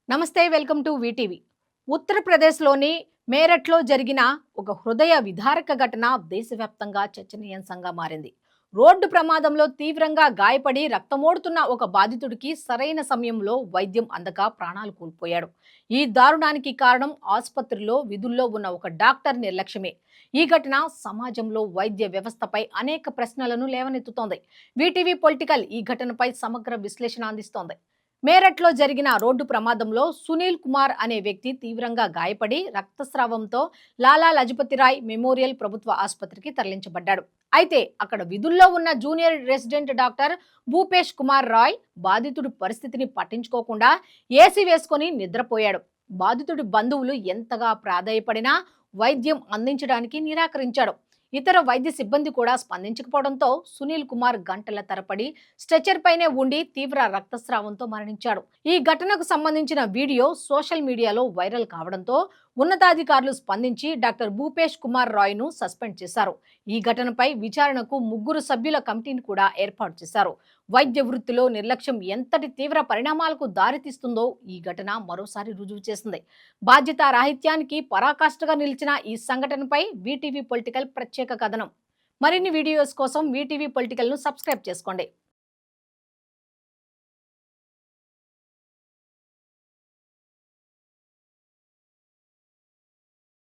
నమస్తే, welcome to VTV. ఉత్తరప్రదేశ్లోని మేరట్లో జరిగిన ఒక హృదయ విదారక ఘటన దేశవ్యాప్తంగా చర్చనీయాంశంగా మారింది. రోడ్డు ప్రమాదంలో తీవ్రంగా గాయపడి రక్తమోడుతున్న ఒక బాధితుడికి సరైన సమయంలో వైద్యం అందక ప్రాణాలు కోల్పోయాడు. ఈ దారుణానికి కారణం ఆసుపత్రిలో విధుల్లో ఉన్న ఒక డాక్టర్ నిర్లక్ష్యమే. ఈ ఘటన సమాజంలో వైద్య వ్యవస్థపై అనేక ప్రశ్నలను లేవనెత్తుతోంది. వీటీవీ పొలిటికల్ ఈ ఘటనపై సమగ్ర విశ్లేషణ అందిస్తోంది. మేరట్లో జరిగిన రోడ్డు ప్రమాదంలో సునీల్ కుమార్ అనే వ్యక్తి తీవ్రంగా గాయపడి రక్తస్రావంతో లాలా లజపతిరాయ్ మెమోరియల్ ప్రభుత్వ ఆసుపత్రికి తరలించబడ్డాడు. అయితే అక్కడ విధుల్లో ఉన్న junior resident doctor Bhupesh Kumar Rai బాధితుడి పరిస్థితిని పట్టించుకోకుండా ఏసీ వేసుకొని నిద్రపోయాడు. బాధితుడి బంధువులు ఎంతగా ప్రాధాయపడినా వైద్యం అందించడానికి నిరాకరించాడు. ఇతర వైద్య సిబ్బంది కూడా స్పందించకపోవడంతో సునీల్ కుమార్ గంటల తరబడి స్ట్రెచర్ పైనే ఉండి తీవ్ర రక్తస్రావంతో మరణించాడు. ఈ ఘటనకు సంబంధించిన వీడియో సోషల్ మీడియాలో వైరల్ కావడంతో ఉన్నతాధికారులు స్పందించి డాక్టర్ భూపేష్ కుమార్ రాయ్ ను సస్పెండ్ చేశారు. ఈ ఘటనపై విచారణకు 3 సభ్యుల కమిటీని కూడా ఏర్పాటు చేశారు. వైద్య వృత్తిలో నిర్లక్ష్యం ఎంతటి తీవ్ర పరిణామాలకు దారితీస్తుందో ఈ ఘటన మరోసారి రుజువు చేసింది. బాధ్యతారాహిత్యానికి పరాకాష్ఠగా నిలిచిన ఈ సంఘటనపై వీటీవీ పొలిటికల్ ప్రత్యేక కథనం. మరిన్ని వీడియోస్ కోసం వీటీవీ పొలిటికల్ ను సబ్స్క్రైబ్ చేసుకోండి.